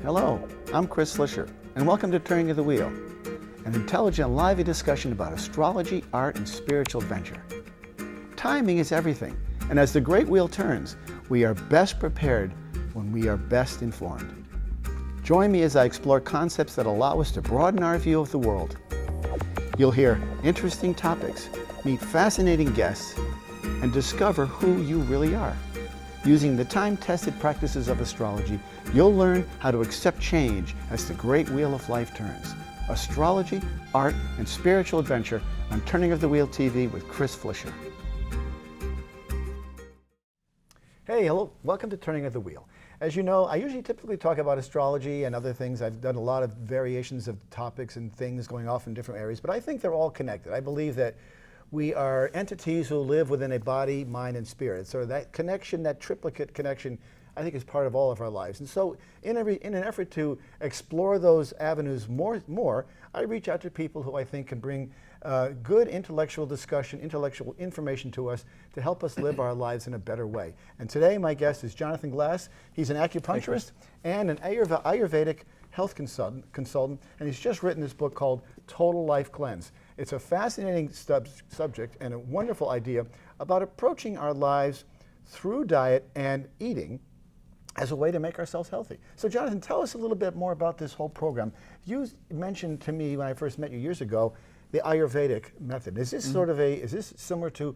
Hello, I'm Chris Slisher, and welcome to Turning of the Wheel, an intelligent, lively discussion about astrology, art, and spiritual adventure. Timing is everything, and as the great wheel turns, we are best prepared when we are best informed. Join me as I explore concepts that allow us to broaden our view of the world. You'll hear interesting topics, meet fascinating guests, and discover who you really are. Using the time-tested practices of astrology, you'll learn how to accept change as the great wheel of life turns. Astrology, art, and spiritual adventure on Turning of the Wheel TV with Chris Slisher. Hey, hello, welcome to Turning of the Wheel. As you know, I usually typically talk about astrology and other things. I've done a lot of variations of topics and things going off in different areas, but I think they're all connected. I believe that we are entities who live within a body, mind, and spirit. So that connection, that triplicate connection, I think is part of all of our lives. And so in an effort to explore those avenues more, I reach out to people who I think can bring good intellectual discussion, intellectual information to us to help us live our lives in a better way. And today my guest is Jonathan Glass. He's an acupuncturist and an Ayurvedic health consultant, and he's just written this book called Total Life Cleanse. It's a fascinating subject and a wonderful idea about approaching our lives through diet and eating as a way to make ourselves healthy. So Jonathan, tell us a little bit more about this whole program. You mentioned to me when I first met you years ago, the Ayurvedic method. Is this sort of is this similar to,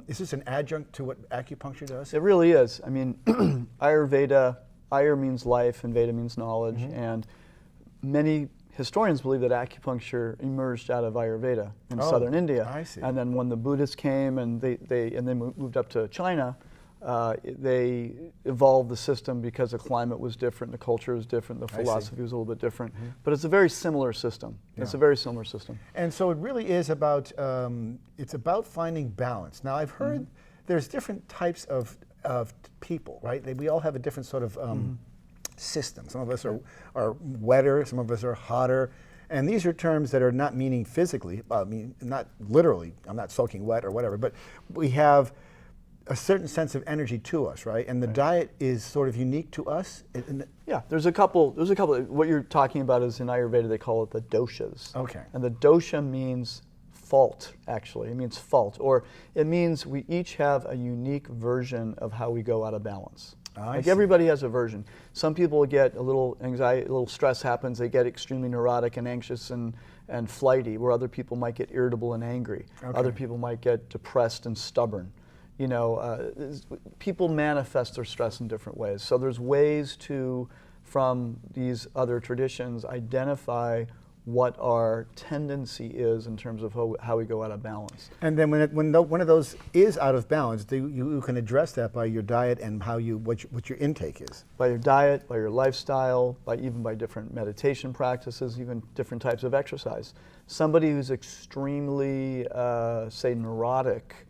is this an adjunct to what acupuncture does? It really is. I mean, Ayurveda, Ayur means life and Veda means knowledge, and many historians believe that acupuncture emerged out of Ayurveda in southern India. I see. And then when the Buddhists came and they moved up to China, they evolved the system because the climate was different, the culture was different, the philosophy was a little bit different. But it's a very similar system. Yeah. It's a very similar system. And so it really is about, it's about finding balance. Now I've heard there's different types of people, right? We all have a different sort of system. Some of us are wetter, some of us are hotter. And these are terms that are not meaning physically, I mean, not literally, I'm not soaking wet or whatever, but we have a certain sense of energy to us, right? And the diet is sort of unique to us. Yeah, there's a couple, what you're talking about is in Ayurveda, they call it the doshas. Okay. And the dosha means fault, actually. It means fault, or it means we each have a unique version of how we go out of balance. Like everybody has a version. Some people get a little anxiety, a little stress happens, they get extremely neurotic and anxious and flighty, where other people might get irritable and angry. Okay. Other people might get depressed and stubborn. You know, people manifest their stress in different ways. So there's ways to, from these other traditions, identify what our tendency is in terms of how we go out of balance. And then when one of those is out of balance, you can address that by your diet and how what your intake is. By your diet, by your lifestyle, even by different meditation practices, even different types of exercise. Somebody who's extremely, say, neurotic,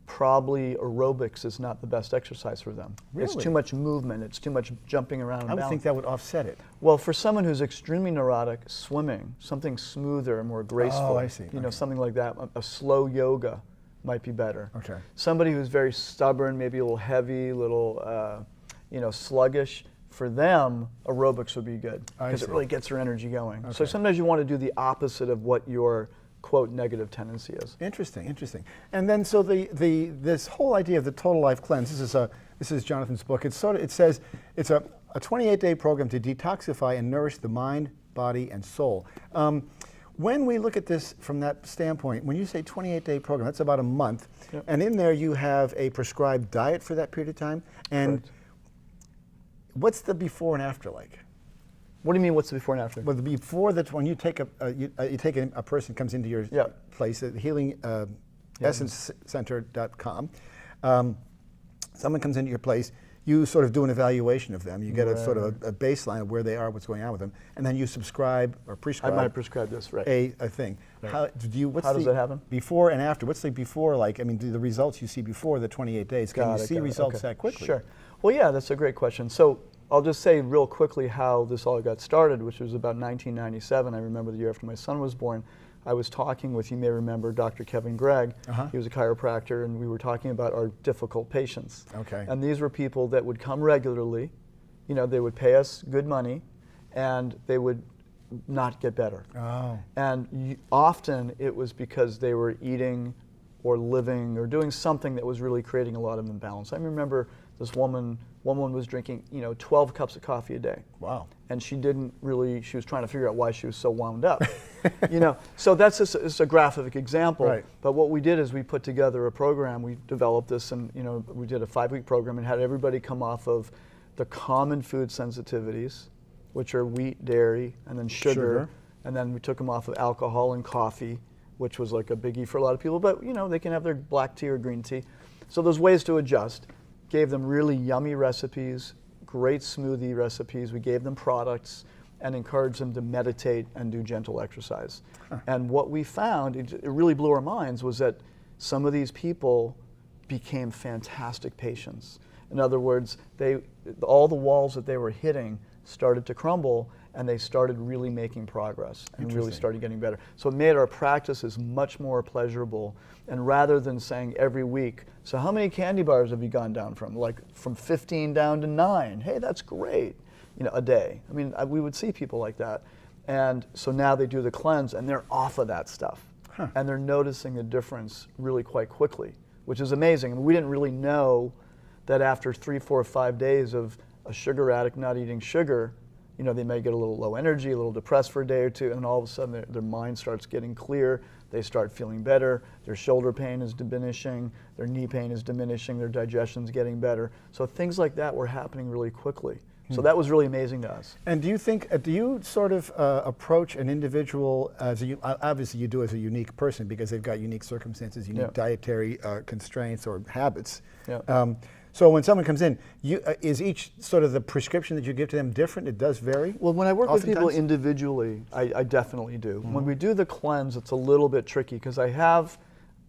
probably aerobics is not the best exercise for them. Really? It's too much movement, it's too much jumping around. I would think that would offset it. Well, for someone who's extremely neurotic, swimming, something smoother and more graceful. Oh, I see. You know, something like that. A slow yoga might be better. Okay. Somebody who's very stubborn, maybe a little heavy, a little, you know, sluggish, for them, aerobics would be good because it really gets their energy going. Okay. So sometimes you want to do the opposite of what your quote negative tendency is. Interesting, interesting. And then so this whole idea of the Total Life Cleanse, this is Jonathan's book. It says it's a 28-day program to detoxify and nourish the mind, body, and soul. When we look at this from that standpoint, when you say 28-day program, that's about a month, and in there you have a prescribed diet for that period of time. And what's the before and after like? What do you mean, what's the before and after? Well, before that, when you take a person comes into your place at healingessencecenter.com, someone comes into your place, you sort of do an evaluation of them. You get a sort of a baseline of where they are, what's going on with them, and then you subscribe or prescribe. I might prescribe this, right? A thing. Right. How does that happen? Before and after. What's the before like? I mean, the results you see before the 28 days. Can you see results that quickly? Sure. Well, yeah, that's a great question. So I'll just say real quickly how this all got started, which was about 1997. I remember the year after my son was born. I was talking with, you may remember, Dr. Kevin Gregg. He was a chiropractor, and we were talking about our difficult patients. Okay. And these were people that would come regularly, they would pay us good money, and they would not get better. Oh. And often it was because they were eating or living or doing something that was really creating a lot of imbalance. I remember this one woman was drinking 12 cups of coffee a day. Wow. And she was trying to figure out why she was so wound up. So that's just it's a graphic example. Right. But what we did is we put together a program. We developed this, and we did a 5-week program and had everybody come off of the common food sensitivities, which are wheat, dairy, and then sugar. And then we took them off of alcohol and coffee, which was like a biggie for a lot of people. But they can have their black tea or green tea. So there's ways to adjust. Gave them really yummy recipes, great smoothie recipes. We gave them products and encouraged them to meditate and do gentle exercise. And what we found, it really blew our minds, was that some of these people became fantastic patients. In other words, all the walls that they were hitting started to crumble, and they started really making progress and really started getting better. So it made our practices much more pleasurable. And rather than saying every week, so how many candy bars have you gone down from? Like from 15 down to 9. Hey, that's great. A day. I mean, we would see people like that. And so now they do the cleanse and they're off of that stuff. And they're noticing a difference really quite quickly, which is amazing. I mean, we didn't really know that after 3, 4, 5 days of a sugar addict not eating sugar, they may get a little low energy, a little depressed for a day or two, and all of a sudden their mind starts getting clear. They start feeling better. Their shoulder pain is diminishing. Their knee pain is diminishing. Their digestion's getting better. So things like that were happening really quickly. So that was really amazing to us. And do you sort of approach an individual obviously you do as a unique person because they've got unique circumstances, unique dietary constraints or habits. So when someone comes in, is each sort of the prescription that you give to them different? It does vary? Well, when I work with people individually, I definitely do. When we do the cleanse, it's a little bit tricky because I have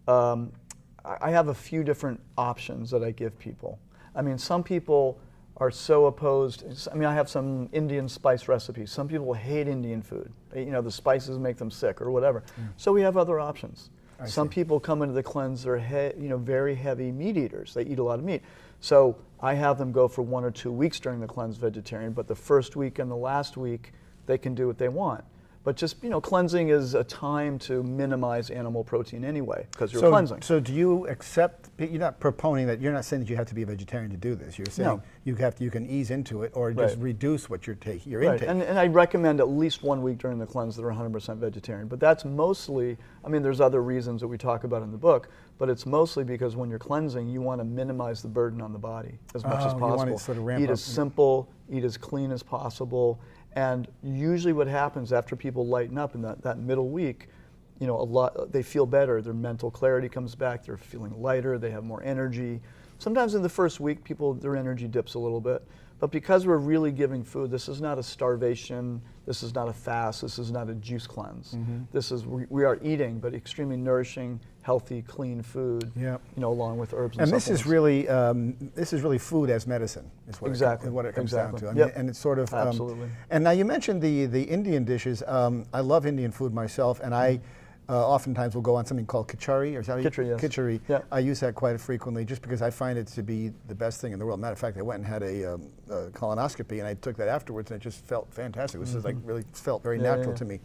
a few different options that I give people. I mean, some people are so opposed. I mean, I have some Indian spice recipes. Some people hate Indian food. The spices make them sick or whatever. So we have other options. Some people come into the cleanse, they're very heavy meat eaters. They eat a lot of meat. So I have them go for 1 or 2 weeks during the cleanse vegetarian, but the first week and the last week, they can do what they want. But just, cleansing is a time to minimize animal protein anyway, because you're cleansing. So do you accept, you're not proponing that, you're not saying that you have to be a vegetarian to do this. You're saying you can ease into it or just reduce what your intake. And I recommend at least 1 week during the cleanse that are 100% vegetarian. But that's mostly, there's other reasons that we talk about in the book, but it's mostly because when you're cleansing, you want to minimize the burden on the body as much as possible. You want to sort of ramp eat up. as simple, eat as clean as possible. And usually what happens after people lighten up in that middle week, they feel better. Their mental clarity comes back. They're feeling lighter. They have more energy. Sometimes in the first week, their energy dips a little bit. But because we're really giving food, this is not a starvation. This is not a fast. This is not a juice cleanse. This is, we are eating, but extremely nourishing, healthy, clean food, along with herbs and this is really food as medicine, is what it comes down to. And it's sort of absolutely. And now you mentioned the Indian dishes. I love Indian food myself, and I oftentimes will go on something called khichdi, or khichdi, yes. Khichdi. I use that quite frequently just because I find it to be the best thing in the world. Matter of fact, I went and had a colonoscopy, and I took that afterwards, and it just felt fantastic. It was just really felt very natural to me.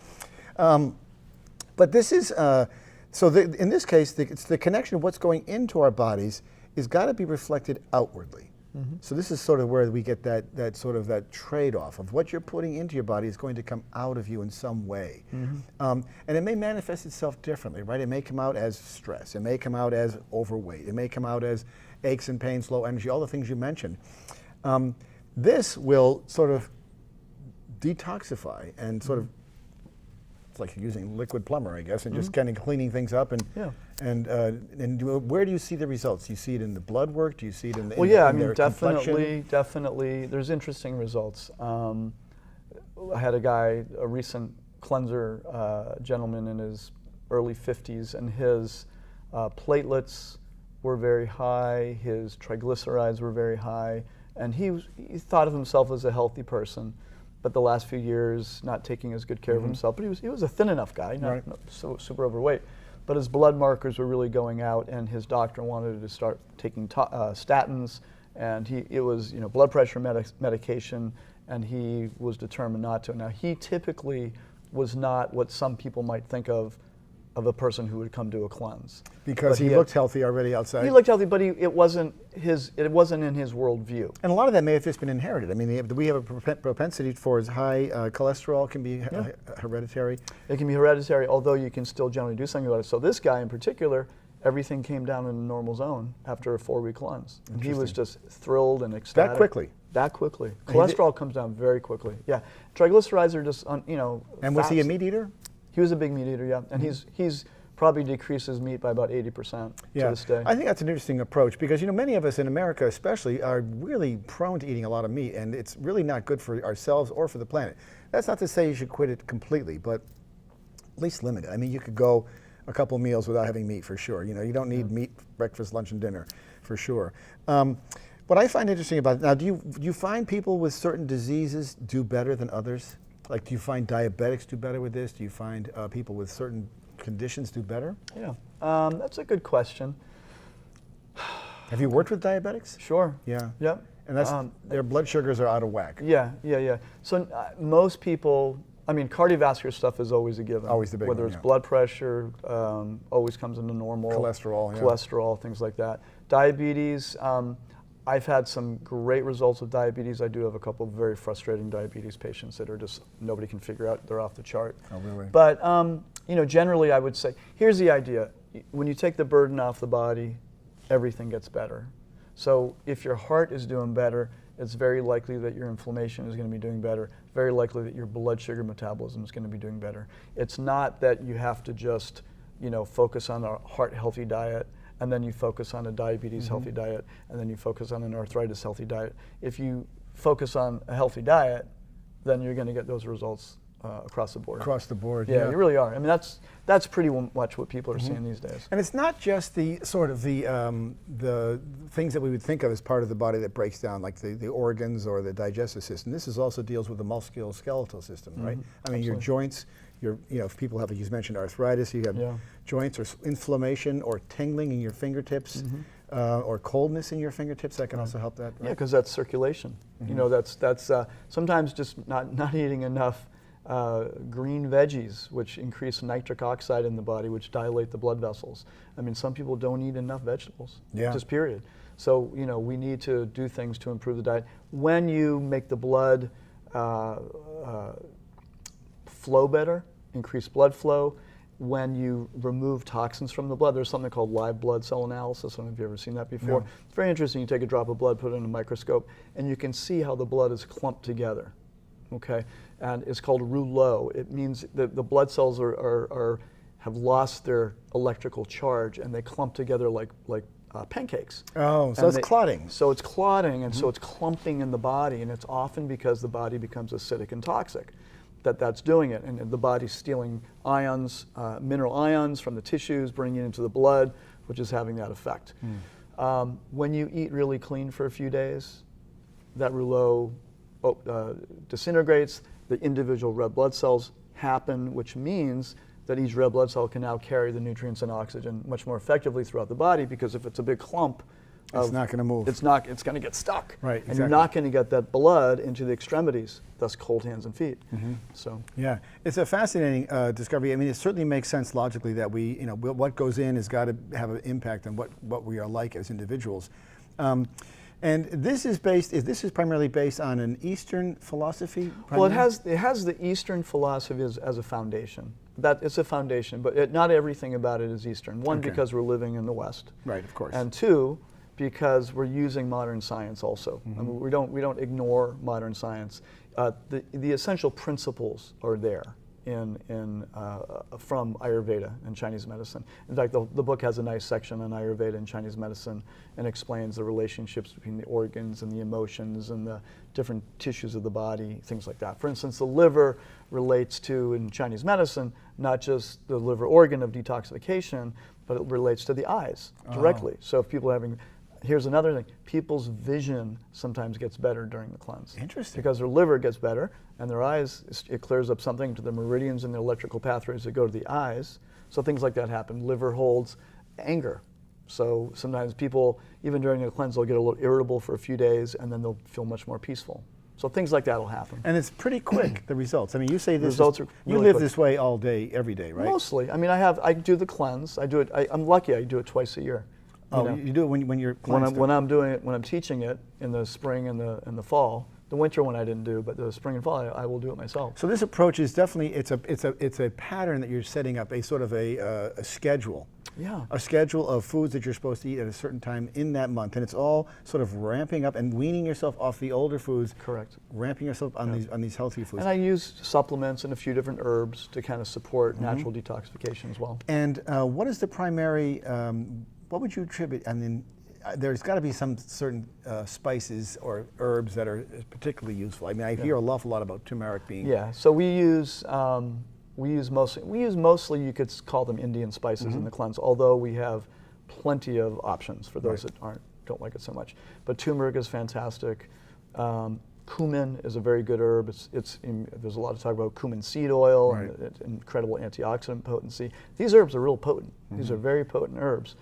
But this is. In this case, it's the connection of what's going into our bodies is got to be reflected outwardly. So this is sort of where we get that trade-off of what you're putting into your body is going to come out of you in some way. And it may manifest itself differently, right? It may come out as stress. It may come out as overweight. It may come out as aches and pains, low energy, all the things you mentioned. This will sort of detoxify and sort of, it's like using liquid plumber, I guess, and just kind of cleaning things up. And where do you see the results? Do you see it in the blood work? Do you see it in the definitely. There's interesting results. I had a recent cleanser gentleman in his early 50s, and his platelets were very high, his triglycerides were very high, and he thought of himself as a healthy person. But the last few years, not taking as good care of himself. But he was a thin enough guy, not so super overweight. But his blood markers were really going out, and his doctor wanted to start taking statins and it was blood pressure medication, and he was determined not to. Now, he typically was not what some people might think of a person who would come to a cleanse. Because he looked healthy already outside? He looked healthy, but it wasn't in his worldview. And a lot of that may have just been inherited. I mean, we have a propensity for his high cholesterol can be hereditary. It can be hereditary, although you can still generally do something about it. So this guy in particular, everything came down in the normal zone after a 4-week cleanse. And he was just thrilled and ecstatic. That quickly? That quickly. Cholesterol comes down very quickly. Yeah. Triglycerides are just, And was he a meat eater? He was a big meat eater, yeah. And he's probably decreased his meat by about 80% to this day. I think that's an interesting approach because many of us in America especially are really prone to eating a lot of meat, and it's really not good for ourselves or for the planet. That's not to say you should quit it completely, but at least limit it. I mean, you could go a couple meals without having meat for sure. You don't need meat breakfast, lunch, and dinner for sure. What I find interesting about it, now, do you find people with certain diseases do better than others? Like, do you find diabetics do better with this? Do you find people with certain conditions do better? Yeah, that's a good question. Have you worked with diabetics? Sure. Yeah. Yep. And that's their blood sugars are out of whack. Yeah. So most people, cardiovascular stuff is always a given. Always the big Whether one, it's blood pressure, always comes into normal. Cholesterol, things like that. Diabetes, I've had some great results with diabetes. I do have a couple of very frustrating diabetes patients that are just, nobody can figure out, they're off the chart. Oh, really? But, generally I would say, here's the idea. When you take the burden off the body, everything gets better. So if your heart is doing better, it's very likely that your inflammation is going to be doing better. Very likely that your blood sugar metabolism is going to be doing better. It's not that you have to just, focus on a heart healthy diet, and then you focus on a diabetes healthy diet, and then you focus on an arthritis healthy diet. If you focus on a healthy diet, then you're going to get those results across the board. Across the board, yeah. You really are. I mean, that's pretty much what people are seeing these days. And it's not just the sort of the things that we would think of as part of the body that breaks down, like the organs or the digestive system. This also deals with the musculoskeletal system, right? I mean, your joints. If people have, you mentioned arthritis, you have joints or inflammation or tingling in your fingertips, or coldness in your fingertips. That can also help that. Right? Yeah, because that's circulation. That's sometimes just not eating enough green veggies, which increase nitric oxide in the body, which dilate the blood vessels. I mean, some people don't eat enough vegetables. Just period. So we need to do things to improve the diet. When you make the blood flow better, increase blood flow. When you remove toxins from the blood, there's something called live blood cell analysis. I don't know if you've ever seen that before. No. It's very interesting. You take a drop of blood, put it in a microscope, and you can see how the blood is clumped together. Okay, and it's called rouleau. It means that the blood cells have lost their electrical charge, and they clump together like pancakes. Oh, so it's clotting. So it's clotting, and so it's clumping in the body, and it's often because the body becomes acidic and toxic. That's doing it, and the body's stealing ions, mineral ions from the tissues, bringing it into the blood, which is having that effect. When you eat really clean for a few days, that rouleau disintegrates, the individual red blood cells happen, which means that each red blood cell can now carry the nutrients and oxygen much more effectively throughout the body, because if it's a big clump, it's not going to move. It's going to get stuck. Right, exactly. And you're not going to get that blood into the extremities, thus cold hands and feet. So yeah, it's a fascinating discovery. I mean, it certainly makes sense logically that what goes in has got to have an impact on what we are like as individuals. And this is primarily based on an Eastern philosophy. Primarily? Well, it has the Eastern philosophy as a foundation. It's a foundation, but not everything about it is Eastern. One, because we're living in the West. Right, of course. And two, because we're using modern science also. I mean, we don't ignore modern science. The essential principles are there from Ayurveda and Chinese medicine. In fact, the book has a nice section on Ayurveda and Chinese medicine and explains the relationships between the organs and the emotions and the different tissues of the body, things like that. For instance, the liver relates to, in Chinese medicine, not just the liver organ of detoxification, but it relates to the eyes directly. So if people are having, here's another thing, people's vision sometimes gets better during the cleanse. Interesting. Because their liver gets better and their eyes, it clears up something to the meridians and the electrical pathways that go to the eyes. So things like that happen. Liver holds anger. So sometimes people, even during a cleanse, they'll get a little irritable for a few days, and then they'll feel much more peaceful. So things like that will happen. And it's pretty quick, the results. I mean, you say this results are you really live quick. this way all day, every day, right? Mostly. I mean, I do the cleanse. I do it. I'm lucky. I do it twice a year. Oh, know. you do it when you're when cleansed? I'm doing it, when I'm teaching it in the spring and the fall. The winter one I didn't do, but the spring and fall I will do it myself. So this approach is definitely it's a pattern that you're setting up, a sort of a schedule. Yeah. A schedule of foods that you're supposed to eat at a certain time in that month, and it's all sort of ramping up and weaning yourself off the older foods. Correct. Ramping yourself on these healthy foods. And I use supplements and a few different herbs to kind of support natural detoxification as well. And what is the primary? What would you attribute? I mean, there's got to be some certain spices or herbs that are particularly useful. I mean, I hear an awful lot about turmeric being. Yeah. So we use mostly you could call them Indian spices in the cleanse. Although we have plenty of options for those that don't like it so much. But turmeric is fantastic. Cumin is a very good herb. There's a lot of talk about cumin seed oil and it's incredible antioxidant potency. These herbs are real potent. These are very potent herbs.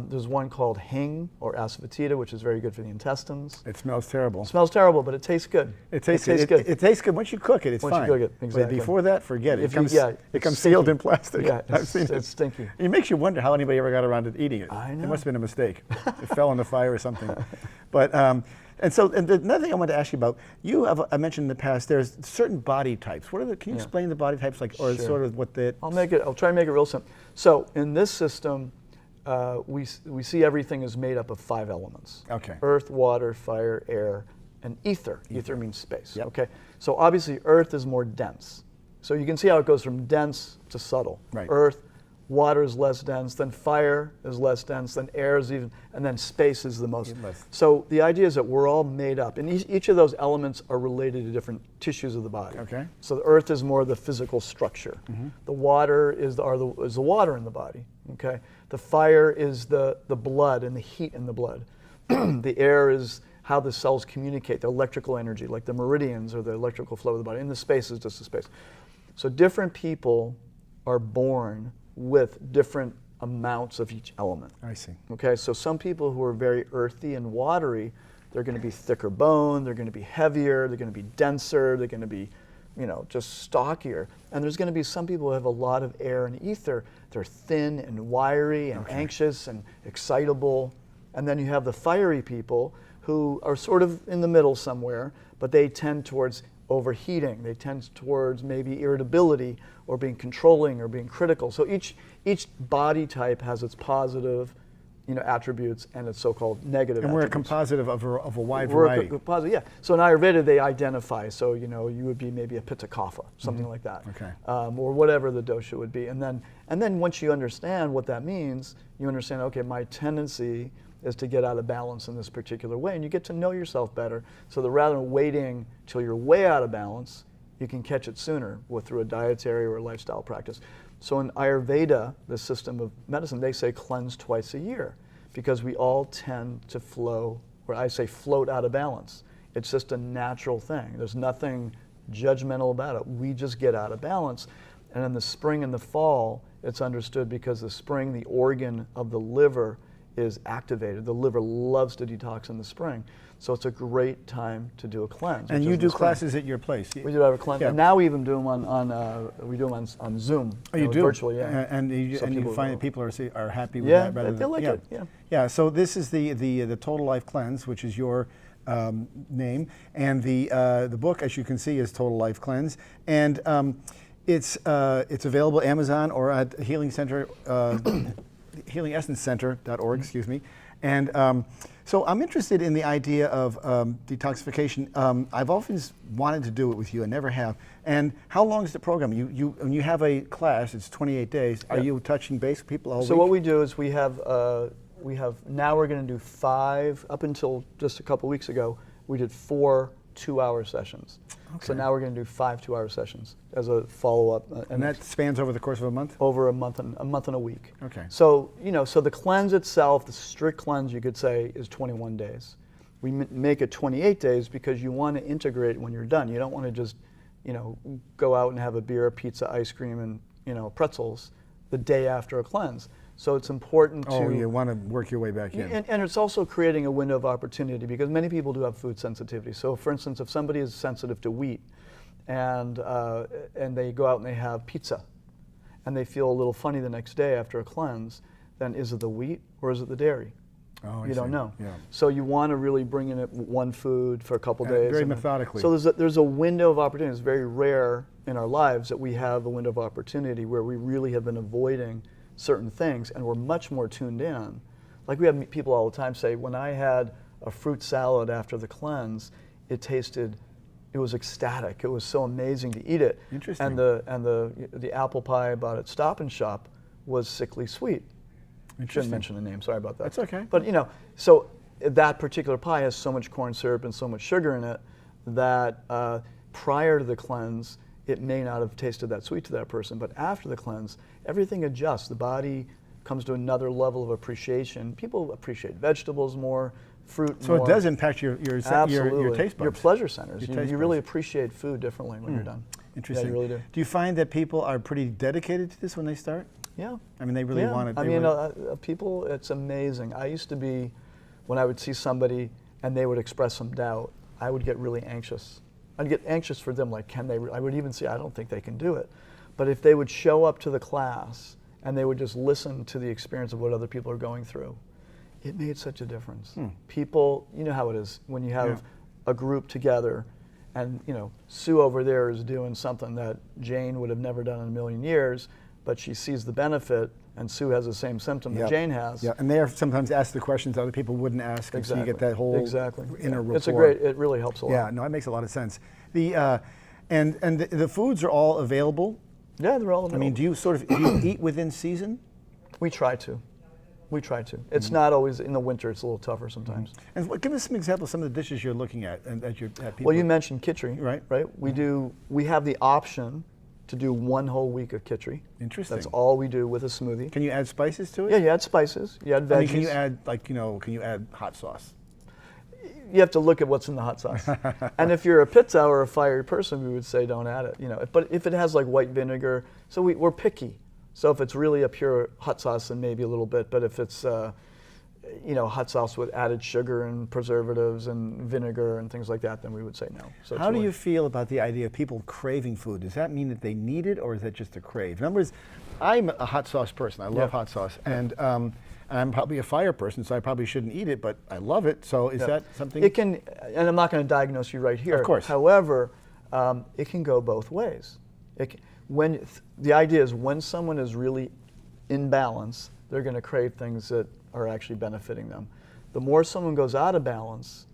There's one called hing or asafoetida, which is very good for the intestines. It smells terrible. It smells terrible, but it tastes good. It tastes good. It tastes good once you cook it. It's Once you fine. cook it, exactly. But before that, forget it. It comes it's sealed stinky. in plastic. Yeah, I've seen it. it's stinky. It makes you wonder how anybody ever got around to eating it. I know. It must have been a mistake. It fell in the fire or something. But another thing I wanted to ask you about, I mentioned in the past, there's certain body types. Can you explain the body types, or Sure. sort of what the? I'll try to make it real simple. So in this system, we see everything is made up of 5 elements. Okay. Earth, water, fire, air, and ether. Ether means space. Yep. Okay. So obviously Earth is more dense. So you can see how it goes from dense to subtle. Right. Earth, water is less dense, then fire is less dense, then air is even, and then space is the most. Less. So the idea is that we're all made up, and each of those elements are related to different tissues of the body. Okay. So the earth is more the physical structure. The water is the water in the body. Okay. The fire is the blood and the heat in the blood. The air is how the cells communicate, the electrical energy, like the meridians or the electrical flow of the body. And the space is just the space. So different people are born with different amounts of each element. I see. Okay, so some people who are very earthy and watery, they're going to be thicker bone, they're going to be heavier, they're going to be denser, they're going to be, just stockier. And there's going to be some people who have a lot of air and ether. They're thin and wiry and anxious and excitable. And then you have the fiery people who are sort of in the middle somewhere, but they tend towards overheating. They tend towards maybe irritability or being controlling or being critical. So each body type has its positive attributes and its so-called negative And we're a attributes. composite of a wide We're variety. a composite, yeah. So in Ayurveda, they identify. So you would be maybe a Pitta Kapha, something like that, Okay. or whatever the dosha would be. And then once you understand what that means, you understand. Okay, my tendency is to get out of balance in this particular way, and you get to know yourself better. So that rather than waiting till you're way out of balance, you can catch it sooner through a dietary or a lifestyle practice. So in Ayurveda, the system of medicine, they say cleanse twice a year because we all tend to float out of balance. It's just a natural thing. There's nothing judgmental about it. We just get out of balance. And in the spring and the fall, it's understood because the spring, the organ of the liver is activated. The liver loves to detox in the spring. So it's a great time to do a cleanse. And you do classes at your place. We do have a cleanse. Yeah. And now we even do them on Zoom. Oh, you do? Virtually, yeah. And you people find will. that people are happy with Yeah, that? Rather they like it, yeah. Yeah, so this is the Total Life Cleanse, which is your name. And the book, as you can see, is Total Life Cleanse. And it's available Amazon or at Healing Center, healingessencecenter.org, excuse me. And so I'm interested in the idea of detoxification. I've always wanted to do it with you. I never have. And how long is the program? When you have a class, it's 28 days. Are you touching base with people all week? So what we do is we have now we're going to do 5. Up until just a couple weeks ago, we did 4 2-hour sessions. Okay. So now we're going to do 5 2-hour sessions as a follow-up. And that spans over the course of a month? Over a month and a week. Okay. So so the cleanse itself, the strict cleanse, you could say, is 21 days. We make it 28 days because you want to integrate when you're done. You don't want to just go out and have a beer, pizza, ice cream, and pretzels the day after a cleanse. So it's important to... Oh, you want to work your way back in. And it's also creating a window of opportunity because many people do have food sensitivity. So for instance, if somebody is sensitive to wheat and they go out and they have pizza and they feel a little funny the next day after a cleanse, then is it the wheat or is it the dairy? Oh, You don't know. Yeah. So you want to really bring in one food for a couple days. Very and then- methodically. So there's a window of opportunity. It's very rare in our lives that we have a window of opportunity where we really have been avoiding certain things and we're much more tuned in. Like we have people all the time say, when I had a fruit salad after the cleanse, it was ecstatic. It was so amazing to eat it. Interesting. And the apple pie I bought at Stop and Shop was sickly sweet. Shouldn't mention the name, sorry about that. That's okay. But so that particular pie has so much corn syrup and so much sugar in it that prior to the cleanse, it may not have tasted that sweet to that person. But after the cleanse, everything adjusts. The body comes to another level of appreciation. People appreciate vegetables more, fruit So more. it does impact your taste buds. Your pleasure centers. Your You taste really buds. appreciate food differently when you're done. Interesting. Yeah, you really do. Do you find that people are pretty dedicated to this when they start? Yeah. I mean, they really want it. I mean, people, it's amazing. I used to be, when I would see somebody and they would express some doubt, I would get really anxious. I'd get anxious for them, like, can they? I would even say, I don't think they can do it. But if they would show up to the class and they would just listen to the experience of what other people are going through, it made such a difference. People, you know how it is when you have a group together and, Sue over there is doing something that Jane would have never done in a million years, but she sees the benefit, and Sue has the same symptom that Jane has. Yeah, and they are sometimes asked the questions other people wouldn't ask, and so you get that whole inner rapport. It really helps a lot. Yeah, no, it makes a lot of sense. And the foods are all available? Yeah, they're all available. I mean, do you eat within season? We try to. It's not always, in the winter, it's a little tougher sometimes. And give us some examples of some of the dishes you're looking at and that people. Well, you mentioned khichdi, Right. Right. We have the option to do one whole week of khichdi. Interesting. That's all we do with a smoothie. Can you add spices to it? Yeah, you add spices. You add veggies. I mean, can you add can you add hot sauce? You have to look at what's in the hot sauce. And if you're a pizza or a fiery person, we would say don't add it. But if it has like white vinegar, so we're picky. So if it's really a pure hot sauce, then maybe a little bit. But if it's hot sauce with added sugar and preservatives and vinegar and things like that, then we would say no. So How do you feel about the idea of people craving food? Does that mean that they need it, or is that just a crave? In other words, I'm a hot sauce person. I love hot sauce, and I'm probably a fire person, so I probably shouldn't eat it, but I love it. So is that something? It can, and I'm not going to diagnose you right here. Of course. However, it can go both ways. The idea is when someone is really in balance, they're going to crave things that are actually benefiting them. The more someone goes out of balance,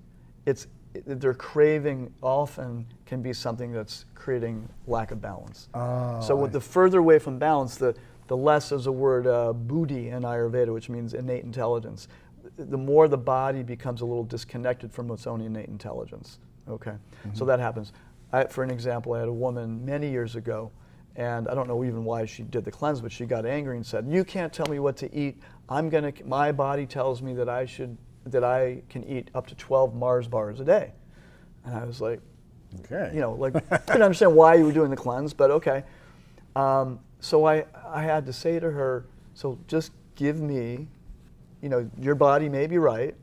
their craving often can be something that's creating lack of balance. So the further away from balance, the less is a word buddhi in Ayurveda, which means innate intelligence. The more the body becomes a little disconnected from its own innate intelligence. Okay, so that happens. For an example, I had a woman many years ago, and I don't know even why she did the cleanse, but she got angry and said, "You can't tell me what to eat. My body tells me that I can eat up to 12 Mars bars a day." And I was like, okay. Couldn't understand why you were doing the cleanse, but okay. So I had to say to her, so just give me, your body may be right,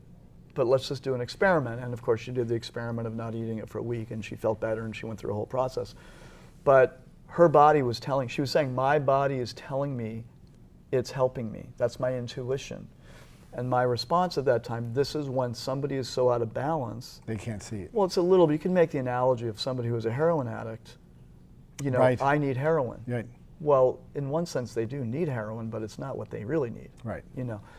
but let's just do an experiment. And of course she did the experiment of not eating it for a week, and she felt better and she went through a whole process. But her body was she was saying, my body is telling me it's helping me. That's my intuition. And my response at that time, this is when somebody is so out of balance. They can't see it. Well, it's a little, you can make the analogy of somebody who is a heroin addict. Right. I need heroin. Right. Well, in one sense, they do need heroin, but it's not what they really need. Right.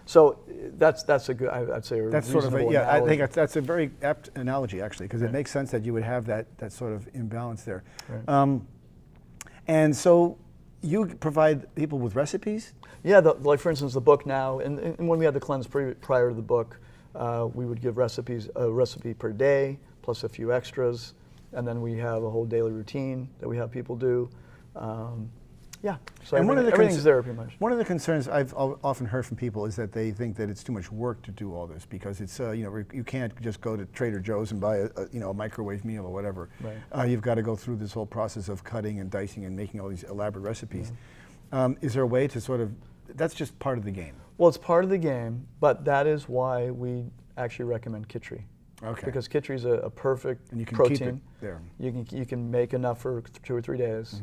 So that's a good. I'd say that's sort of analogy. I think that's a very apt analogy actually, because it makes sense that you would have that sort of imbalance there. Right. And so you provide people with recipes? Yeah, like for instance, the book now, and when we had the cleanse prior to the book, we would give a recipe per day plus a few extras, and then we have a whole daily routine that we have people do. Yeah, so everything's there pretty much. One of the concerns I've often heard from people is that they think that it's too much work to do all this, because it's you can't just go to Trader Joe's and buy a microwave meal or whatever. Right. You've got to go through this whole process of cutting and dicing and making all these elaborate recipes. Is there a way to sort of that's just part of the game. Well, it's part of the game, but that is why we actually recommend Kitri. Okay. Because Kitri is a perfect And you can protein. keep it there. You can make enough for 2 or 3 days.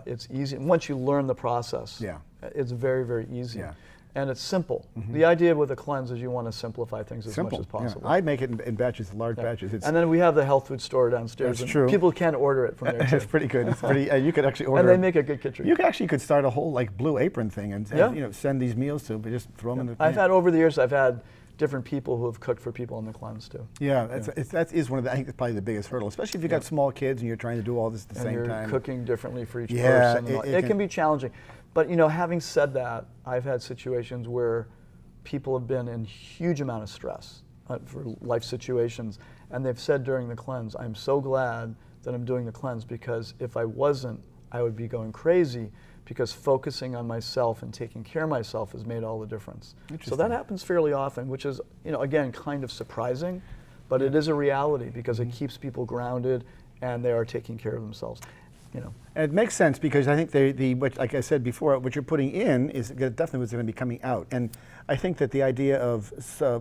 It's easy. Once you learn the process, Yeah. it's very, very easy. Yeah. And it's simple. The idea with a cleanse is you want to simplify things as Simple. much as possible. Yeah. I make it in batches, large batches. It's, And then we have the health food store downstairs. That's and true. People can order it from there too. it's pretty good. It's pretty. You could actually order. And they make a good Kitri. You could start a whole like Blue Apron thing and Yeah. send these meals to, but just throw them in the. I've had over the years, I've had different people who have cooked for people on the cleanse too. Yeah, that is one of the. I think it's probably the biggest hurdle, especially if you've got small kids and you're trying to do all this at the And same you're time. cooking differently for each Yeah, person. It can be challenging. But having said that, I've had situations where people have been in huge amount of stress for life situations, and they've said during the cleanse, I'm so glad that I'm doing the cleanse, because if I wasn't, I would be going crazy, because focusing on myself and taking care of myself has made all the difference. So that happens fairly often, which is, again, kind of surprising, but it is a reality because it keeps people grounded and they are taking care of themselves. And it makes sense because I think what, like I said before, what you're putting in is definitely what's going to be coming out. And I think that the idea of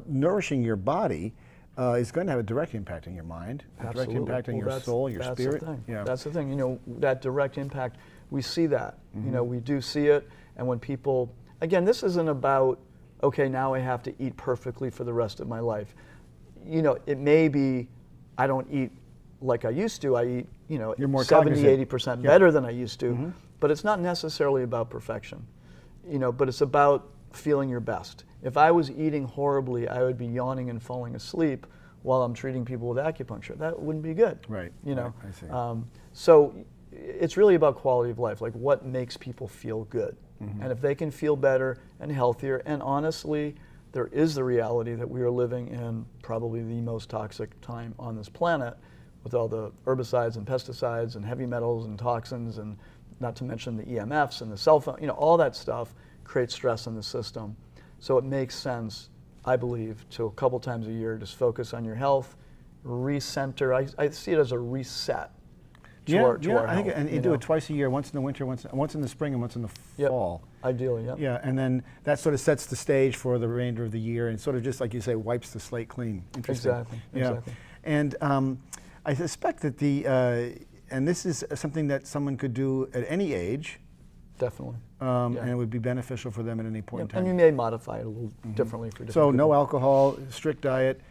nourishing your body is going to have a direct impact on your mind, a direct impact on your soul, your spirit. That's the thing. Yeah. That's the thing. That direct impact, we see that. We do see it. And when people, again, this isn't about, okay, now I have to eat perfectly for the rest of my life. It may be I don't eat like I used to. I eat, You're more 70, cognizant. 80% better than I used to. But it's not necessarily about perfection. But it's about feeling your best. If I was eating horribly, I would be yawning and falling asleep while I'm treating people with acupuncture. That wouldn't be good. Right. Right, I see. So it's really about quality of life, like what makes people feel good. And if they can feel better and healthier, and honestly, there is the reality that we are living in probably the most toxic time on this planet, with all the herbicides and pesticides and heavy metals and toxins, and not to mention the EMFs and the cell phone, all that stuff creates stress in the system. So it makes sense, I believe, to a couple times a year, just focus on your health, recenter. I see it as a reset to our health. I think, and you do it twice a year, once in the winter, once in the spring, and once in the fall. Ideally, yeah. Yeah, and then that sort of sets the stage for the remainder of the year, and sort of just like you say, wipes the slate clean. Interesting. Exactly. And I suspect that and this is something that someone could do at any age. Definitely. And it would be beneficial for them at any point in time. And you may modify it a little differently for different So people. no alcohol, strict diet,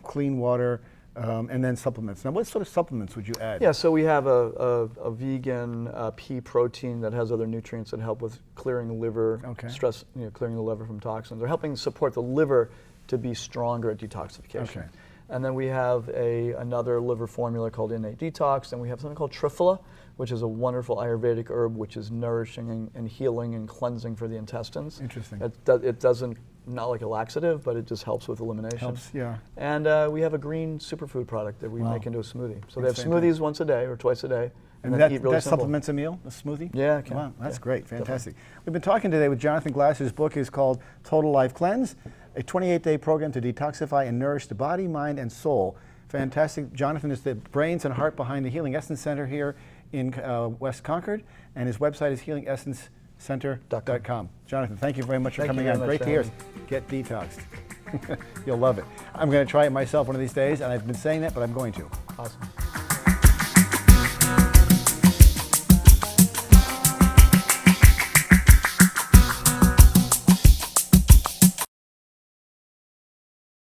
clean water, and then supplements. Now, what sort of supplements would you add? Yeah, so we have a vegan pea protein that has other nutrients that help with clearing the liver, stress, clearing the liver from toxins, or helping support the liver to be stronger at detoxification. Okay. And then we have another liver formula called Innate Detox, and we have something called Triphala, which is a wonderful Ayurvedic herb which is nourishing and healing and cleansing for the intestines. Interesting. It doesn't, not like a laxative, but it just helps with elimination. Helps, yeah. And we have a green superfood product that we make into a smoothie. So they have smoothies once a day or twice a day. And then that, eat really that simple. supplements a meal, a smoothie? Yeah, it can. Wow, that's Yeah, great, fantastic. We've been talking today with Jonathan Glass, whose book is called Total Life Cleanse, a 28-day program to detoxify and nourish the body, mind, and soul. Fantastic. Jonathan is the brains and heart behind the Healing Essence Center here in West Concord, and his website is healingessencecenter.com. Jonathan, thank you very much for coming on. Great to hear. Get detoxed. You'll love it. I'm going to try it myself one of these days, and I've been saying that, but I'm going to. Awesome.